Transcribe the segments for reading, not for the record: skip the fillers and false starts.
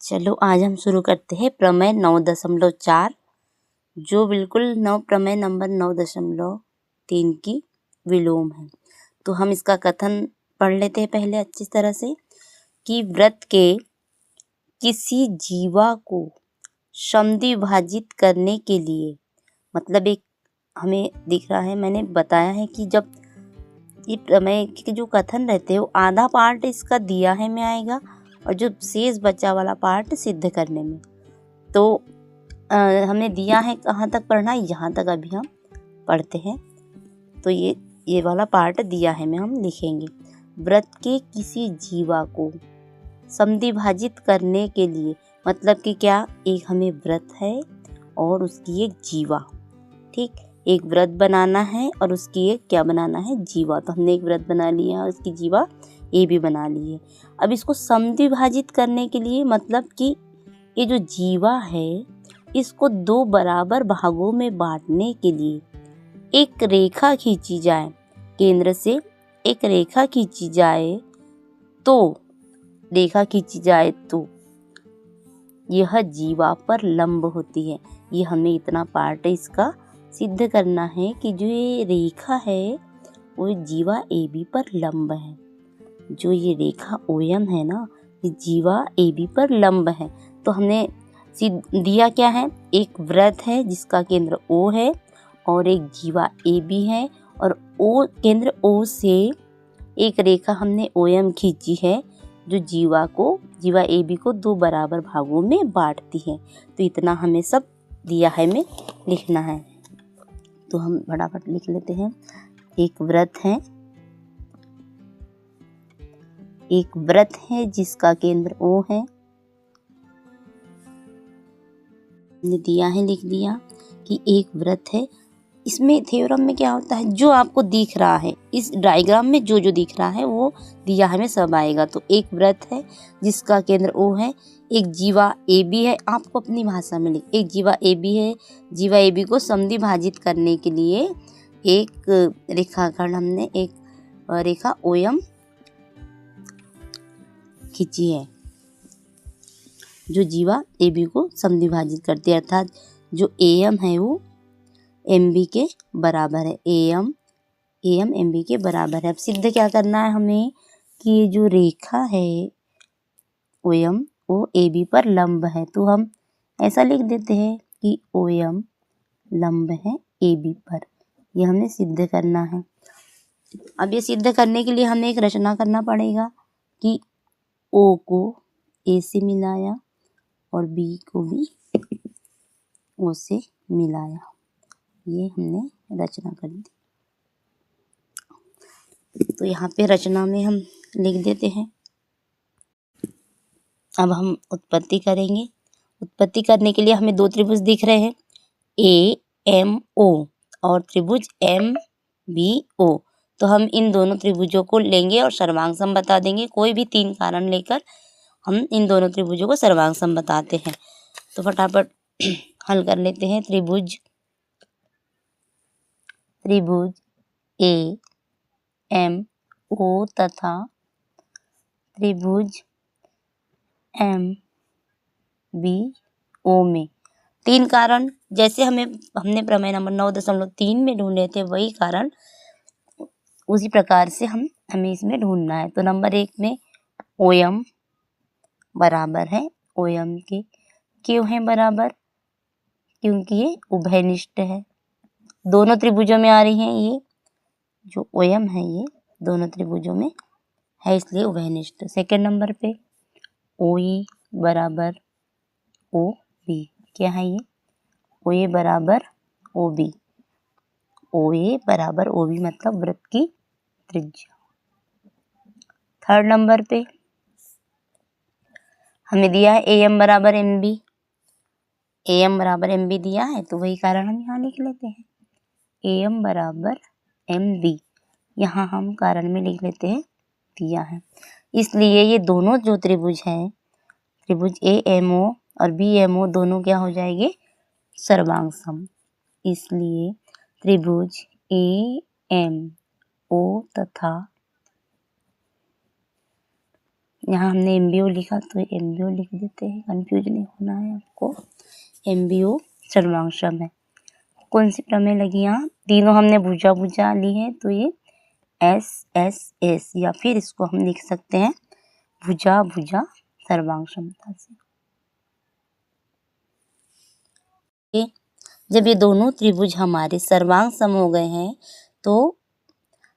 चलो आज हम शुरू करते हैं प्रमेय 9.4 जो बिल्कुल प्रमेय नंबर 9.3 की विलोम है। तो हम इसका कथन पढ़ लेते हैं पहले अच्छी तरह से कि व्रत के किसी जीवा को समद्विभाजित करने के लिए, मतलब एक हमें दिख रहा है, मैंने बताया है कि जब ये प्रमेय के जो कथन रहते हैं वो आधा पार्ट इसका दिया है में आएगा और जो शेष बचा वाला पार्ट सिद्ध करने में। तो हमने दिया है कहाँ तक पढ़ना, यहाँ तक अभी हम पढ़ते हैं। तो ये वाला पार्ट दिया है में हम लिखेंगे। व्रत के किसी जीवा को समद्विभाजित करने के लिए, मतलब कि क्या, एक हमें व्रत है और उसकी एक जीवा, ठीक, एक व्रत बनाना है और उसकी एक क्या बनाना है, जीवा। तो हमने एक व्रत बना लिया और उसकी जीवा ए भी बना ली है। अब इसको समद्विभाजित करने के लिए, मतलब कि ये जो जीवा है इसको दो बराबर भागों में बांटने के लिए एक रेखा खींची जाए, केंद्र से एक रेखा खींची जाए तो यह जीवा पर लंब होती है। ये हमें इतना पार्ट इसका सिद्ध करना है कि जो ये रेखा है वो जीवा ए बी पर लंब है। जो ये रेखा ओएम है ना, ये जीवा ए बी पर लंब है। तो हमने दिया क्या है, एक व्रत है जिसका केंद्र ओ है और एक जीवा ए बी है और ओ केंद्र ओ से एक रेखा हमने ओएम खींची है जो जीवा ए बी को दो बराबर भागों में बांटती है। तो इतना हमें सब दिया है में लिखना है। तो हम फटाफट लिख लेते हैं। एक व्रत है जिसका केंद्र ओ है, हमने दिया है, लिख दिया कि एक व्रत है। इसमें थ्योरम में क्या होता है, जो आपको दिख रहा है इस डायग्राम में जो दिख रहा है वो दिया हमें सब आएगा। तो एक व्रत है जिसका केंद्र ओ है, एक जीवा ए बी है, आपको अपनी भाषा में लिख, एक जीवा ए बी है। जीवा ए बी को समद्विभाजित करने के लिए एक रेखाखंड, हमने एक रेखा ओएम खींची है जो जीवा ए बी को समद्विभाजित करती है, अर्थात जो एम है वो एम बी के बराबर है। एम एम बी के बराबर है। अब सिद्ध क्या करना है हमें कि ये जो रेखा है ओ एम वो ए बी पर लंब है। तो हम ऐसा लिख देते हैं कि ओ एम लंब है ए बी पर। ये हमें सिद्ध करना है। अब ये सिद्ध करने के लिए हमें एक रचना करना पड़ेगा कि ओ को ए से मिलाया और बी को भी ओ से मिलाया। ये हमने रचना कर दी। तो यहाँ पे रचना में हम लिख देते हैं। अब हम उत्पत्ति करेंगे। उत्पत्ति करने के लिए हमें दो त्रिभुज दिख रहे हैं, ए एम ओ और त्रिभुज एम बी ओ। तो हम इन दोनों त्रिभुजों को लेंगे और सर्वांग सम बता देंगे। कोई भी तीन कारण लेकर हम इन दोनों त्रिभुजों को सर्वांग सम बताते हैं। तो फटाफट हल कर लेते हैं। त्रिभुज ए एम ओ तथा त्रिभुज एम बी ओ में तीन कारण, जैसे हमने प्रमेय नंबर 9.3 में ढूंढे थे वही कारण उसी प्रकार से हमें इसमें ढूंढना है। तो नंबर 1 में ओ एम बराबर है, ओ एम के क्यों है बराबर, क्योंकि ये उभयनिष्ठ है, दोनों त्रिभुजों में आ रही हैं। ये जो ओ एम है ये दोनों त्रिभुजों में है, इसलिए उभयनिष्ठ। सेकेंड नंबर पे ओ ई बराबर ओ बी, क्या है ये, ओ ए बराबर ओ बी, ओ ए बराबर ओ बी मतलब वृत्त की त्रिज्या। थर्ड नंबर पे हमें दिया है ए एम बराबर एम बी, ए एम बराबर एम बी दिया है, तो वही कारण हम यहाँ लिख लेते हैं, ए एम बराबर एम बी। यहाँ हम कारण में लिख लेते हैं दिया है। इसलिए ये दोनों जो त्रिभुज हैं, त्रिभुज ए एम ओ और बी एम ओ, दोनों क्या हो जाएंगे, सर्वांग सम। इसलिए त्रिभुज ए एम ओ तथा यहाँ हमने MBO लिखा तो MBO लिख देते हैं, कंफ्यूज नहीं होना है आपको। MBO सर्वांग है। कौन सी प्रमेय लगी यहाँ? तीनों हमने भुजा भुजा ली है तो ये SSS, या फिर इसको हम लिख सकते हैं भुजा भुजा सर्वांग क्षमता से। जब ये दोनों त्रिभुज हमारे सर्वांग सम हो गए हैं तो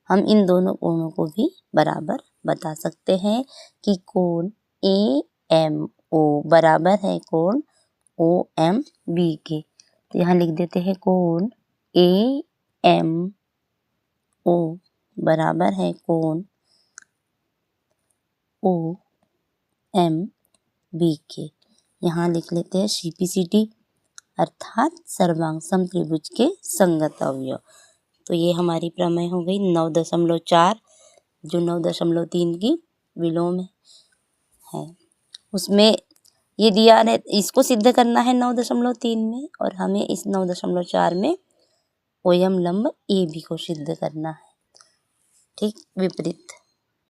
हम इन दोनों कोणों को भी बराबर बता सकते हैं कि कोण AMO बराबर है कोण OMB के। तो यहाँ लिख देते हैं कोण AMO बराबर है कोण OMB के। यहाँ लिख लेते हैं CPCT अर्थात सर्वांग सम त्रिभुज के संगत अवयव। तो ये हमारी प्रमेय हो गई 9.4 जो 9.3 की विलोम है। उसमें ये दिया है, इसको सिद्ध करना है 9.3 में और हमें इस 9.4 में OM लंब AB को सिद्ध करना है। ठीक विपरीत।